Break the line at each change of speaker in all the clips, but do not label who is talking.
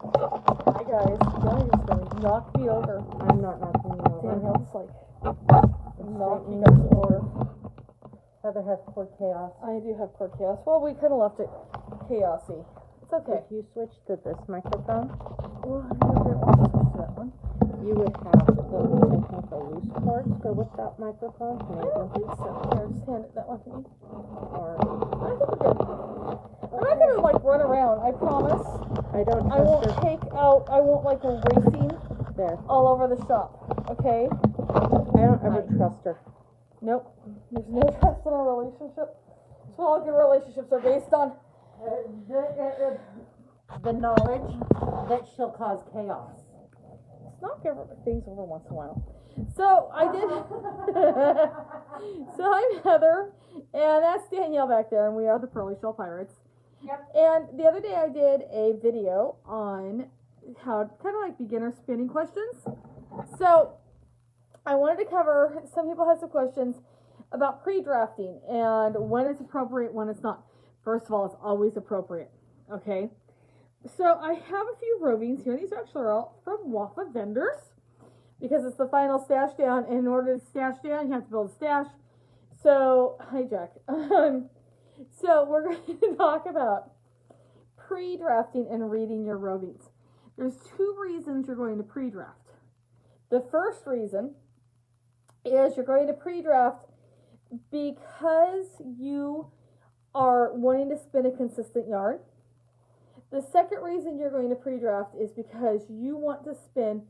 Hi guys, Jenny's going to knock me over.
I'm not knocking you over.
Danielle's like, knock you guys over.
Heather has poor chaos.
I do have poor chaos. Well, we kind of left it chaosy. It's okay.
If you switch to this microphone,
Well, I'm going to switch to that one.
you would have the, I think, the loose parts for with that microphone.
I don't think so. Here, just hand it that one to me.
Or,
I think we're good. I'm not going to like run around, I promise.
I don't
I won't I won't like go racing
there.
all over the shop, okay?
I don't ever trust her.
Nope. There's no trust in a relationship. That's what all good relationships are based on.
The knowledge that she'll cause chaos.
Let's knock things over once in a while. So I did. So I'm Heather, and that's Danielle back there, and we are the Pearly Shell Pirates.
Yep.
And the other day I did a video on how kind of like beginner spinning questions. So I wanted to cover, some people have some questions about pre-drafting and when it's appropriate, when it's not. First of all, it's always appropriate, okay? So I have a few rovings here. These actually are all from Wafa vendors because it's the final stash down. And in order to stash down, you have to build a stash. So, hi Jack. So we're going to talk about pre-drafting and reading your rovings. There's two reasons you're going to pre-draft. The first reason is you're going to pre-draft because you are wanting to spin a consistent yarn. The second reason you're going to pre-draft is because you want to spin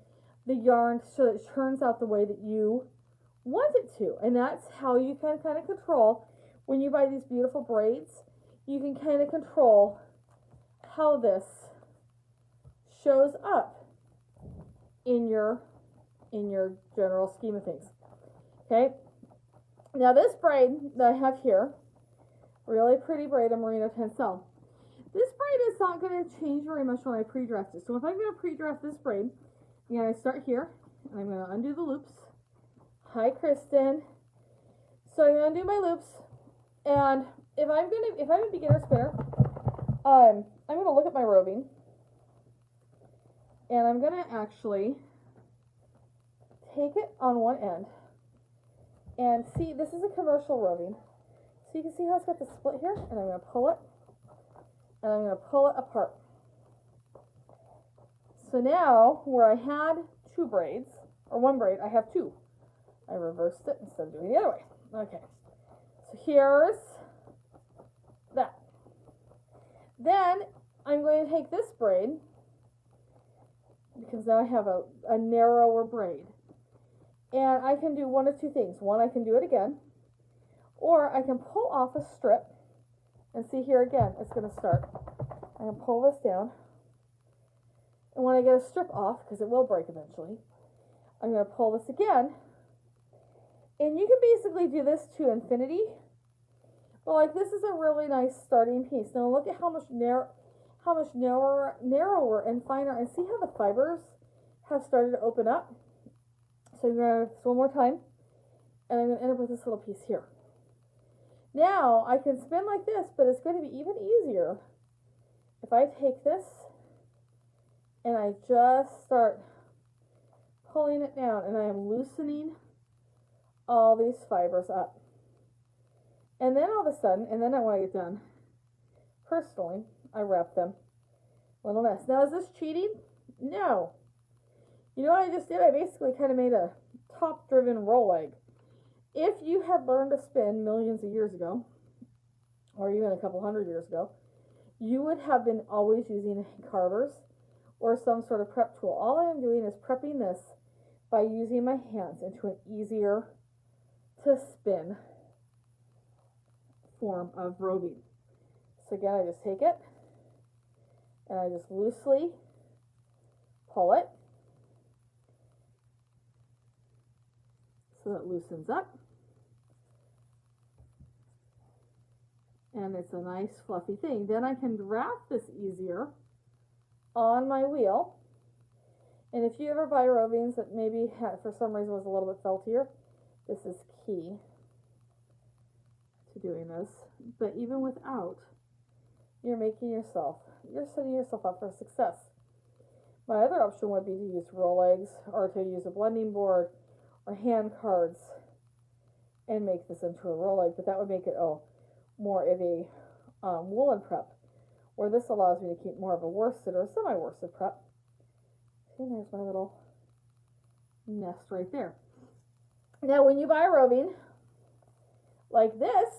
the yarn so that it turns out the way that you want it to. And that's how you can kind of control, when you buy these beautiful braids, you can kind of control how this shows up in your general scheme of things. Okay? Now this braid that I have here, really pretty braid, a merino tencel. This braid is not going to change very much when I pre-draft it. So if I'm going to pre-draft this braid, I'm going to start here, and I'm going to undo the loops. Hi, Kristen. So I'm going to undo my loops, and if I'm a beginner spinner, I'm going to look at my roving, and I'm going to actually take it on one end, and see, this is a commercial roving. So you can see how it's got the split here, and I'm going to pull it, and I'm going to pull it apart. So now, where I had two braids, or one braid, I have two. I reversed it instead of doing it the other way. Okay, so here's that. Then, I'm going to take this braid, because now I have a narrower braid. And I can do one of two things. One, I can do it again, or I can pull off a strip, and see here again, it's going to start. I can pull this down, and when I get a strip off, because it will break eventually, I'm going to pull this again, and you can basically do this to infinity. Well, like this is a really nice starting piece. Now look at how much narrower and finer, and see how the fibers have started to open up. So I'm going to do this one more time, and I'm going to end up with this little piece here. Now I can spin like this, but it's going to be even easier if I take this and I just start pulling it down, and I am loosening all these fibers up. And then all of a sudden, and then when I get done, personally, I wrap them a little nice. Now, is this cheating? No. You know what I just did? I basically kind of made a top-driven roll egg. If you had learned to spin millions of years ago, or even a couple hundred years ago, you would have been always using carvers or some sort of prep tool. All I am doing is prepping this by using my hands into an easier to spin form of roving. So again, I just take it and I just loosely pull it so that it loosens up, and it's a nice fluffy thing. Then I can wrap this easier on my wheel. And if you ever buy rovings that maybe for some reason was a little bit feltier, this is key to doing this. But even without, you're setting yourself up for success. My other option would be to use roll eggs or to use a blending board or hand cards and make this into a roll egg, but that would make it more of a woolen prep, where this allows me to keep more of a worsted or semi-worsted prep. See, there's my little nest right there. Now, when you buy a roving like this,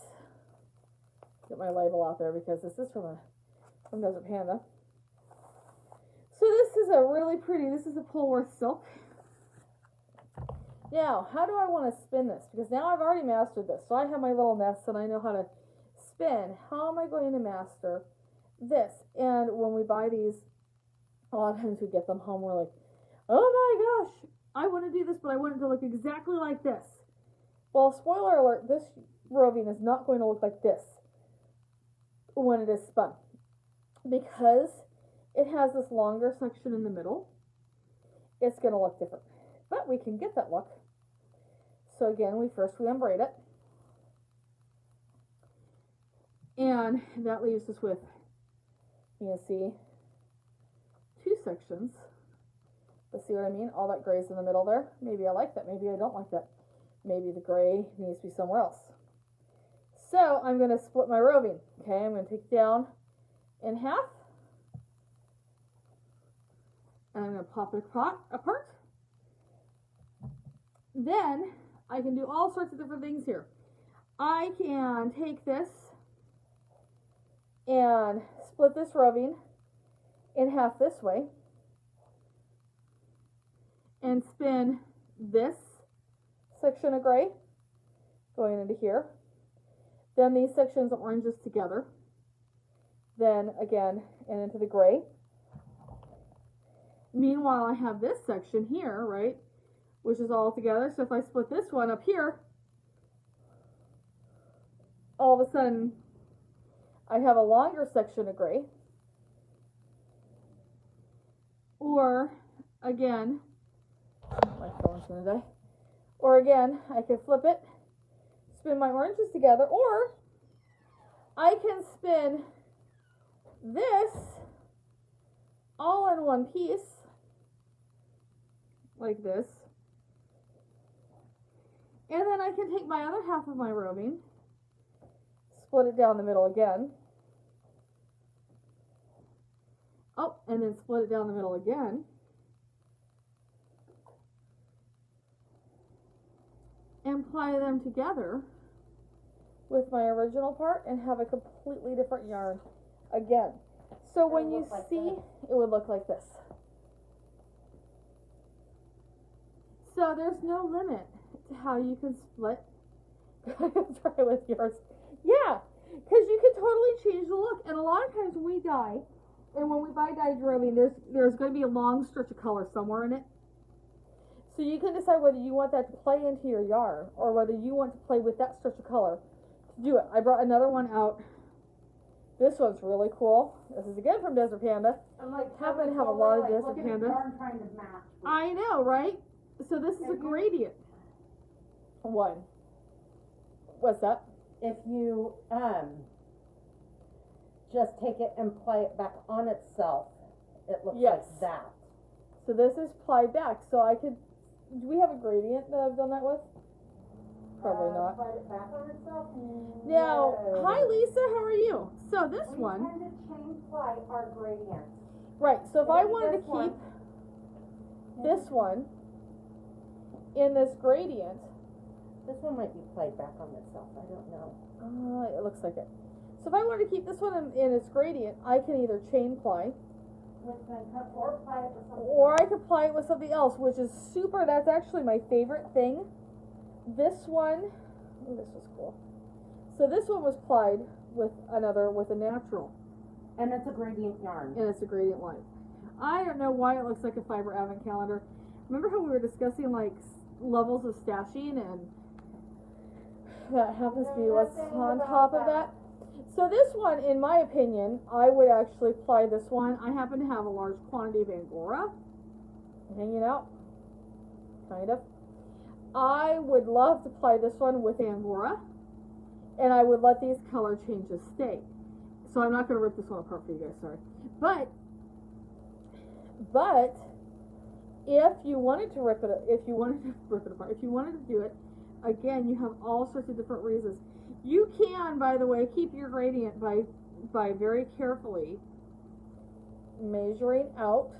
get my label out there because this is from Desert Panda. So this is a really pretty, this is a Polworth silk. Now, how do I want to spin this? Because now I've already mastered this. So I have my little nest and I know how to spin. How am I going to master this? And when we buy these, a lot of times we get them home, we're like, oh my gosh, I want to do this, but I want it to look exactly like this. Well, spoiler alert, this roving is not going to look like this when it is spun, because it has this longer section in the middle. It's going to look different, but we can get that look. So again, we unbraid it, and that leaves us with, you can see, two sections. But see what I mean? All that gray's in the middle there. Maybe I like that. Maybe I don't like that. Maybe the gray needs to be somewhere else. So I'm going to split my roving. Okay, I'm going to take it down in half. And I'm going to pop it apart. Then I can do all sorts of different things here. I can take this and split this roving in half this way and spin this section of gray going into here. Then these sections of oranges together. Then again, and into the gray. Meanwhile, I have this section here, right, which is all together. So if I split this one up here, all of a sudden, I have a longer section of gray. Or, again, my phone's gonna die. Or again, I can flip it, spin my oranges together, or I can spin this all in one piece, like this. And then I can take my other half of my roving, split it down the middle again. Oh, and then split it down the middle again. And ply them together with my original part and have a completely different yarn again. So when you see, it would look like this. So there's no limit to how you can split. Try with yours. Yeah, because you can totally change the look. And a lot of times when we dye, and when we buy dyed roving, there's going to be a long stretch of color somewhere in it. So you can decide whether you want that to play into your yarn or whether you want to play with that stretch of color to do it. I brought another one out. This one's really cool. This is again from Desert Panda.
I'm like,
happen to have a lot of Desert Panda.
Trying to match.
I know, right? So this is a gradient one. What's that?
If you just take it and play it back on itself, it looks
Yes.
like that.
So this is plied back. So I could. Do we have a gradient that I've done that with? Probably not.
Slide it back on itself?
Now,
No.
hi Lisa, how are you? So this
We
one,
tend to chain ply our gradient.
right, so if I
Maybe
wanted to
this one.
keep this one in this gradient,
This one might be played back on itself, I don't know.
it looks like it. So if I wanted to keep this one in its gradient, I can either chain ply,
Or ply it with something.
or I could ply it with something else, which is super. That's actually my favorite thing. This one, oh, this was cool. So this one was plied with a natural,
And it's a gradient yarn.
and it's a gradient line. I don't know why it looks like a fiber advent calendar. Remember how we were discussing like levels of stashing, and that happens to be what's on top of that. So this one, in my opinion, I would actually apply this one. I happen to have a large quantity of Angora hanging out, kind of. I would love to apply this one with Angora, and I would let these color changes stay. So I'm not going to rip this one apart for you guys, sorry. But But if you wanted to rip it apart, if you wanted to do it, again, you have all sorts of different reasons. You can, by the way, keep your gradient by very carefully measuring out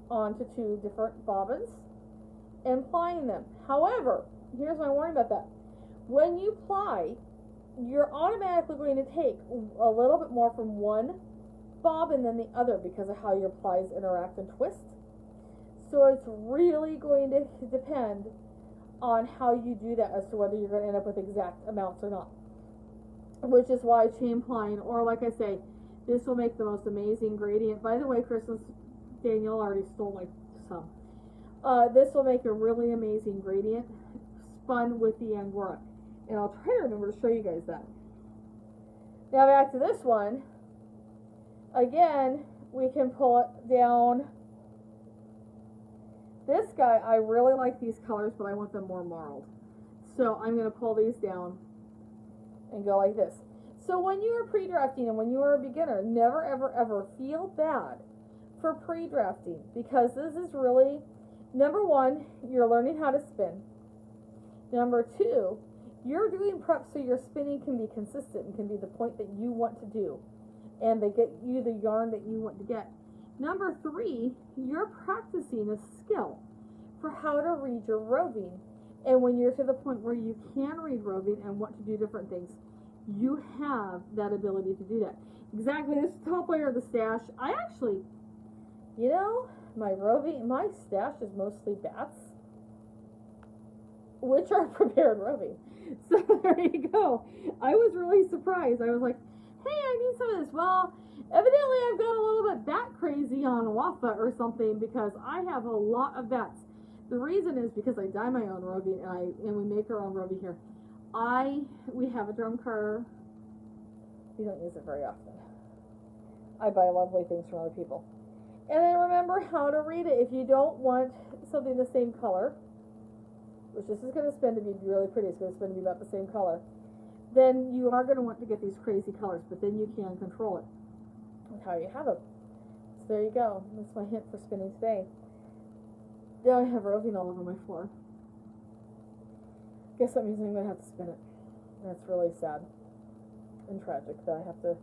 onto 2 different bobbins and plying them. However, here's my warning about that. When you ply, you're automatically going to take a little bit more from one bobbin than the other because of how your plies interact and twist. So it's really going to depend on how you do that as to whether you're going to end up with exact amounts or not. Which is why chain plying, or like I say, this will make the most amazing gradient. By the way, Christmas, Daniel already stole my some. This will make a really amazing gradient spun with the Angora. And I'll try to remember to show you guys that. Now back to this one. Again, we can pull it down. This guy, I really like these colors, but I want them more marled. So I'm going to pull these down and go like this. So when you are pre-drafting and when you are a beginner, never ever ever feel bad for pre-drafting, because this is really, number one, you're learning how to spin. Number two, you're doing prep so your spinning can be consistent and can be the point that you want to do, and they get you the yarn that you want to get. Number three, you're practicing a skill for how to read your roving. And when you're to the point where you can read roving and want to do different things, you have that ability to do that. Exactly, this top layer of the stash, I actually, you know, my stash is mostly bats, which are prepared roving. So there you go. I was really surprised. I was like, hey, I need some of this. Well, evidently I've got a little bit bat crazy on Wafa or something, because I have a lot of bats. The reason is because I dye my own roving, and we make our own roving here. We have a drum carder. We don't use it very often. I buy lovely things from other people. And then remember how to read it. If you don't want something the same color, which this is going to spin to be really pretty, it's going to spin to be about the same color, then you are going to want to get these crazy colors, but then you can control it. That's how you have them. So there you go. That's my hint for spinning today. Now I have roving all over my floor. Guess that means I'm going to have to spin it. That's really sad and tragic that I have to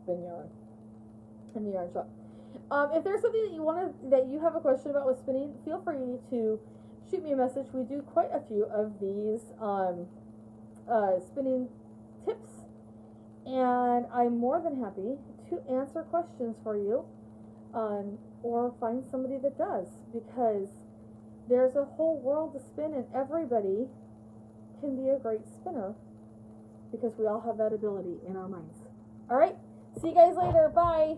spin yarn in the yarn shop. If there's something that you have a question about with spinning, feel free to shoot me a message. We do quite a few of these spinning tips, and I'm more than happy to answer questions for you, or find somebody that does, because there's a whole world to spin, and everybody can be a great spinner because we all have that ability in our minds. All right, see you guys later. Bye.